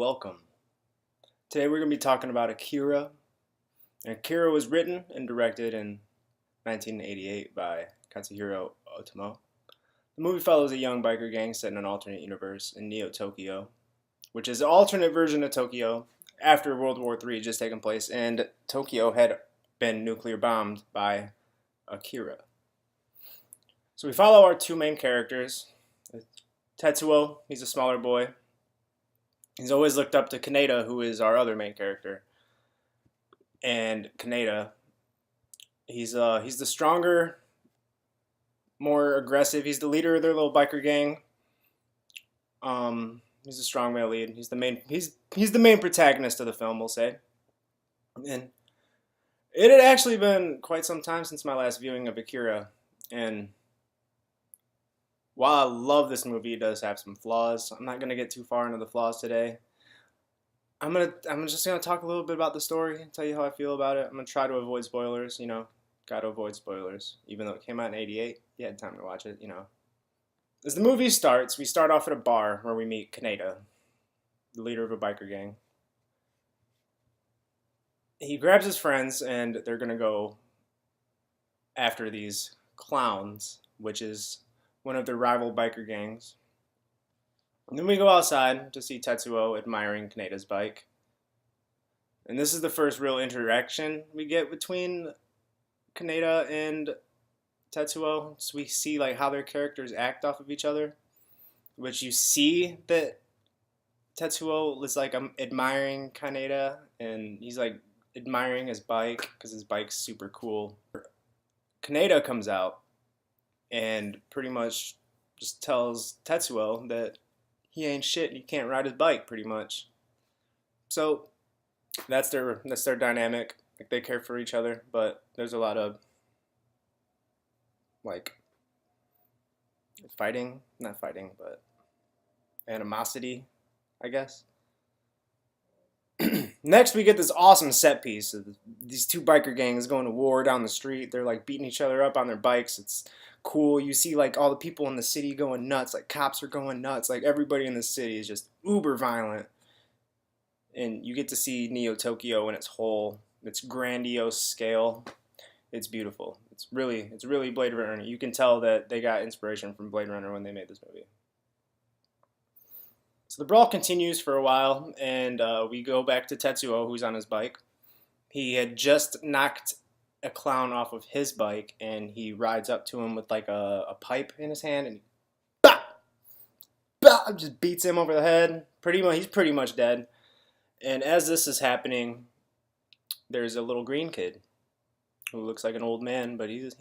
welcome. Today we're going to be talking about Akira. And Akira was written and directed in 1988 by Katsuhiro Otomo. The movie follows a young biker gang set in an alternate universe in Neo Tokyo, which is an alternate version of Tokyo after World War III had just taken place, and Tokyo had been nuclear bombed by Akira. So we follow our two main characters. Tetsuo, he's a smaller boy. He's always looked up to Kaneda, who is our other main character. And Kaneda, he's the stronger, more aggressive. He's the leader of their little biker gang. He's a strong male lead. He's the main protagonist of the film, we'll say. And it had actually been quite some time since my last viewing of Akira, and while I love this movie, it does have some flaws. I'm not gonna get too far into the flaws today. I'm just gonna talk a little bit about the story and tell you how I feel about it. I'm gonna try to avoid spoilers. Gotta avoid spoilers. Even though it came out in '88, you had time to watch it. As the movie starts, we start off at a bar where we meet Kaneda, the leader of a biker gang. He grabs his friends and they're gonna go after these clowns, which is one of their rival biker gangs. And then we go outside to see Tetsuo admiring Kaneda's bike. And this is the first real interaction we get between Kaneda and Tetsuo. So we see how their characters act off of each other, which you see that Tetsuo is admiring Kaneda, and he's admiring his bike because his bike's super cool. Kaneda comes out and pretty much just tells Tetsuo that he ain't shit and he can't ride his bike, pretty much. So that's their dynamic. They care for each other, but there's a lot of not fighting, but animosity, I guess. Next, we get this awesome set piece of these two biker gangs going to war down the street. They're beating each other up on their bikes. It's cool. You see all the people in the city going nuts. Cops are going nuts. Everybody in the city is just uber violent. And you get to see Neo Tokyo in its grandiose scale. It's beautiful. It's really Blade Runner. You can tell that they got inspiration from Blade Runner when they made this movie. So the brawl continues for a while, and we go back to Tetsuo, who's on his bike. He had just knocked a clown off of his bike, and he rides up to him with a pipe in his hand, and he just beats him over the head. He's pretty much dead. And as this is happening, there's a little green kid who looks like an old man, but he's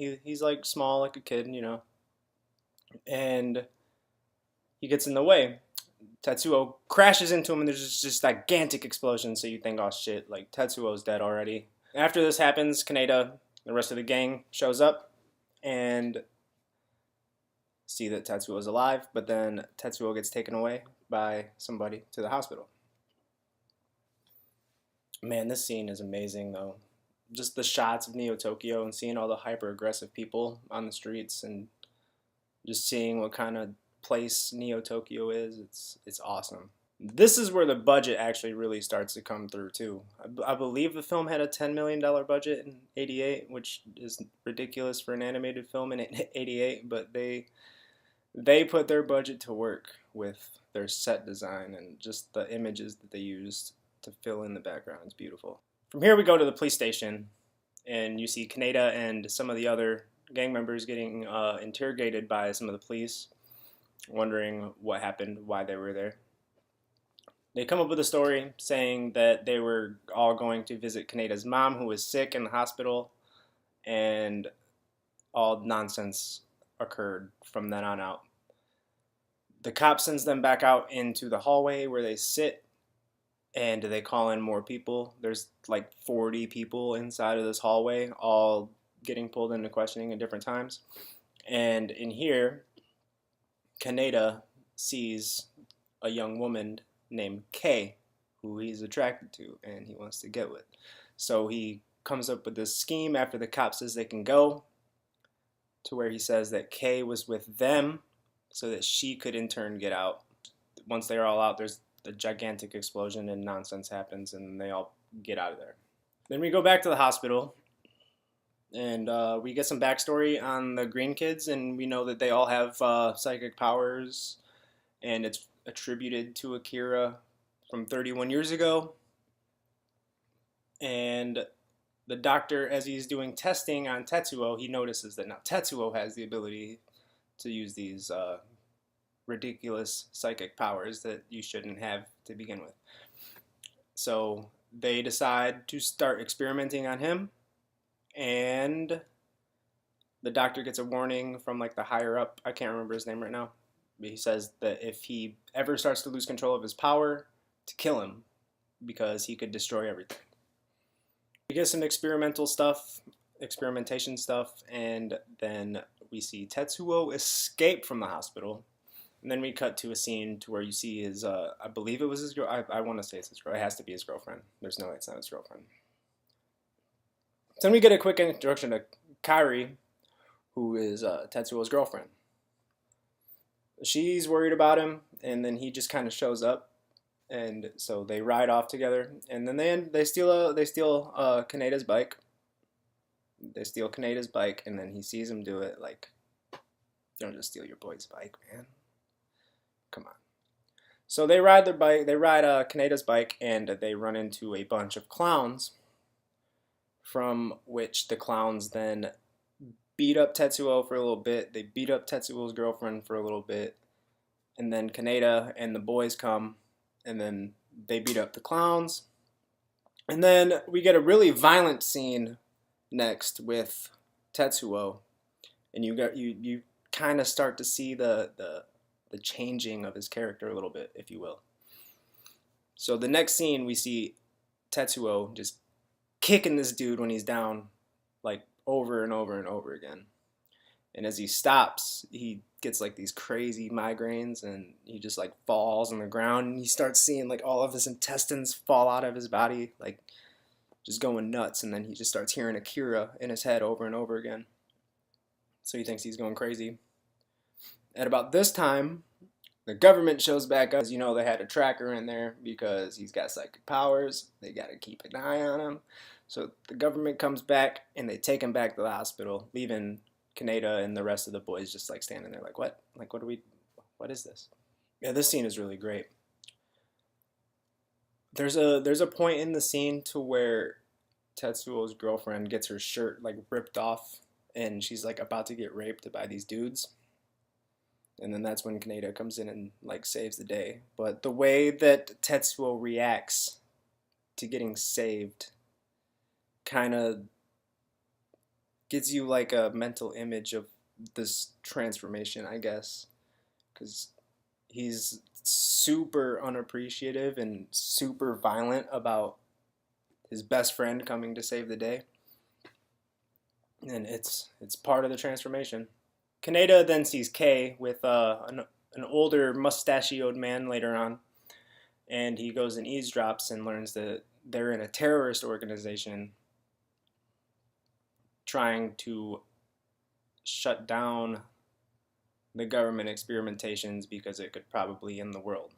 small like a kid, and he gets in the way. Tetsuo crashes into him, and there's just gigantic explosion, so you think, oh shit, Tetsuo's dead already. After this happens, Kaneda, the rest of the gang, shows up and see that Tetsuo is alive, but then Tetsuo gets taken away by somebody to the hospital. Man, this scene is amazing, though. Just the shots of Neo Tokyo and seeing all the hyper-aggressive people on the streets and just seeing what kind of place Neo Tokyo is, it's awesome. This is where the budget actually really starts to come through too. I believe the film had a $10 million budget in '88, which is ridiculous for an animated film in '88, but they put their budget to work with their set design and just the images that they used to fill in the background. It's beautiful. From here we go to the police station, and you see Kaneda and some of the other gang members getting interrogated by some of the police, wondering what happened, why they were there. They come up with a story saying that they were all going to visit Kaneda's mom, who was sick in the hospital, and all nonsense occurred from then on out. The cop sends them back out into the hallway where they sit, and they call in more people. There's 40 people inside of this hallway, all getting pulled into questioning at different times. And in here, Kaneda sees a young woman named Kay, who he's attracted to and he wants to get with. So he comes up with this scheme after the cop says they can go, to where he says that Kay was with them so that she could in turn get out. Once they're all out, there's the gigantic explosion and nonsense happens, and they all get out of there. Then we go back to the hospital, and we get some backstory on the green kids, and we know that they all have psychic powers, and it's attributed to Akira from 31 years ago. And the doctor, as he's doing testing on Tetsuo, he notices that now Tetsuo has the ability to use these ridiculous psychic powers that you shouldn't have to begin with. So they decide to start experimenting on him, and the doctor gets a warning from like the higher up, I can't remember his name right now, but he says that if he ever starts to lose control of his power, to kill him, because he could destroy everything. We get some experimentation stuff, and then we see Tetsuo escape from the hospital. And then we cut to a scene to where you see his, I believe it was his girl. I want to say it's his girl. It has to be his girlfriend. There's no way it's not his girlfriend. So then we get a quick introduction to Kairi, who is Tetsuo's girlfriend. She's worried about him, and then he just kind of shows up, and so they ride off together. And then they steal Kaneda's bike. They steal Kaneda's bike, and then he sees him do it. Like, don't just steal your boy's bike, man. Come on. So they ride their bike. They ride Kaneda's bike, and they run into a bunch of clowns. From which the clowns then beat up Tetsuo for a little bit. They beat up Tetsuo's girlfriend for a little bit, and then Kaneda and the boys come, and then they beat up the clowns. And then we get a really violent scene next with Tetsuo, and you kind of start to see the changing of his character a little bit, if you will. So the next scene, we see Tetsuo just kicking this dude when he's down, like over and over and over again. And as he stops, he gets like these crazy migraines, and he just like falls on the ground, and he starts seeing like all of his intestines fall out of his body, like just going nuts. And then he just starts hearing Akira in his head over and over again. So he thinks he's going crazy. At about this time, the government shows back up. As you know, they had a tracker in there because he's got psychic powers. They got to keep an eye on him. So the government comes back, and they take him back to the hospital, leaving Kaneda and the rest of the boys just like standing there like, what? Like, what is this? Yeah, this scene is really great. There's a point in the scene to where Tetsuo's girlfriend gets her shirt like ripped off, and she's like about to get raped by these dudes. And then that's when Kaneda comes in and like saves the day. But the way that Tetsuo reacts to getting saved kind of gives you like a mental image of this transformation, I guess. Because he's super unappreciative and super violent about his best friend coming to save the day. And it's part of the transformation. Kaneda then sees Kei with an older mustachioed man later on, and he goes and eavesdrops and learns that they're in a terrorist organization trying to shut down the government experimentations because it could probably end the world.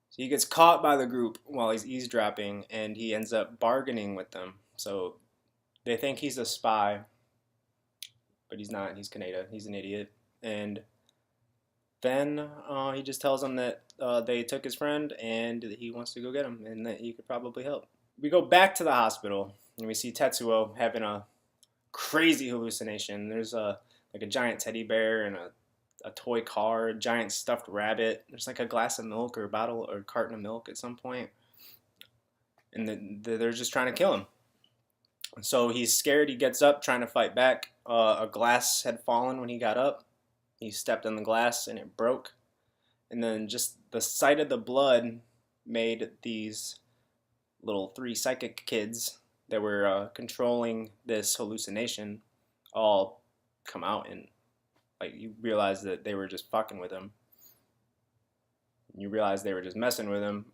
So he gets caught by the group while he's eavesdropping, and he ends up bargaining with them. So they think he's a spy, but he's not. He's Kaneda. He's an idiot. And then he just tells them that they took his friend and that he wants to go get him and that he could probably help. We go back to the hospital, and we see Tetsuo having a crazy hallucination. There's like a giant teddy bear and a toy car, a giant stuffed rabbit. There's like a glass of milk or a bottle or a carton of milk at some point. And they're just trying to kill him. So he's scared. He gets up trying to fight back. A glass had fallen when he got up. He stepped on the glass and it broke. And then just the sight of the blood made these little 3 psychic kids that were controlling this hallucination all come out, and like you realize that they were just fucking with him. You realize they were just messing with him.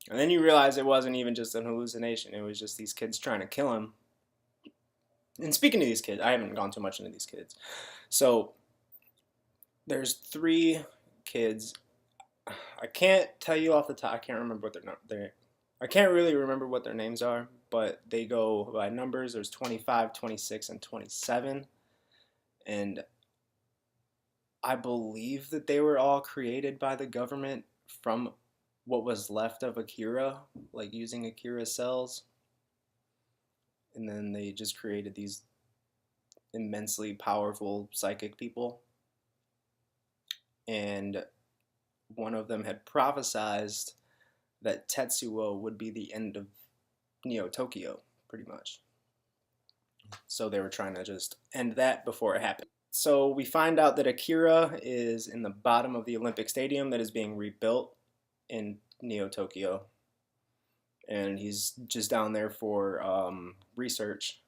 And then you realize it wasn't even just an hallucination. It was just these kids trying to kill him. And speaking of these kids, I haven't gone too much into these kids. So There's three kids. I can't tell you off the top. I can't remember what I can't really remember what their names are, but they go by numbers. There's 25, 26, and 27. And I believe that they were all created by the government from what was left of Akira, like using Akira cells. And then they just created these immensely powerful psychic people. And one of them had prophesized that Tetsuo would be the end of Neo Tokyo, pretty much. So they were trying to just end that before it happened. So we find out that Akira is in the bottom of the Olympic Stadium that is being rebuilt in Neo Tokyo. And he's just down there for research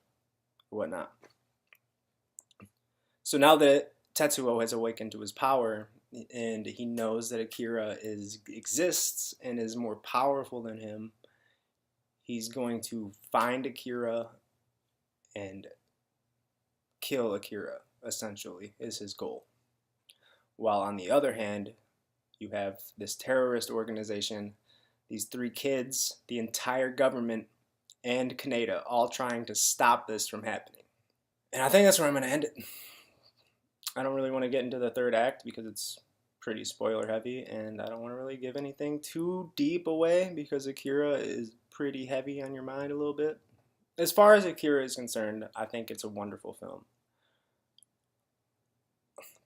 or whatnot. So now that Tetsuo has awakened to his power and he knows that Akira exists and is more powerful than him, he's going to find Akira and kill Akira, essentially, is his goal. While on the other hand, you have this terrorist organization, these three kids, the entire government, and Kaneda all trying to stop this from happening. And I think that's where I'm going to end it. I don't really want to get into the third act because it's pretty spoiler heavy, and I don't want to really give anything too deep away because Akira is pretty heavy on your mind a little bit. As far as Akira is concerned, I think it's a wonderful film.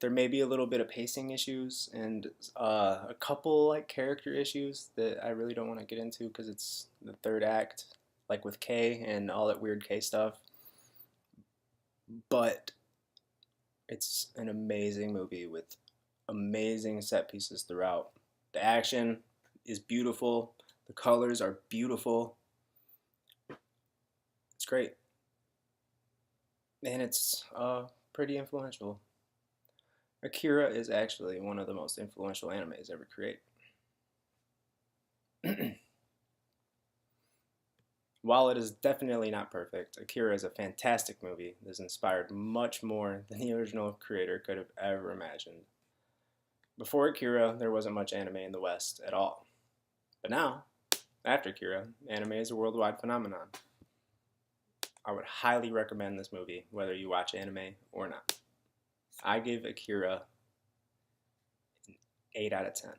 There may be a little bit of pacing issues and a couple like character issues that I really don't want to get into because it's the third act, like with K and all that weird K stuff. But it's an amazing movie with amazing set pieces throughout. The action is beautiful. The colors are beautiful. It's great. And it's pretty influential. Akira is actually one of the most influential animes ever created. While it is definitely not perfect, Akira is a fantastic movie that has inspired much more than the original creator could have ever imagined. Before Akira, there wasn't much anime in the West at all. But now, after Akira, anime is a worldwide phenomenon. I would highly recommend this movie, whether you watch anime or not. I give Akira an 8 out of 10.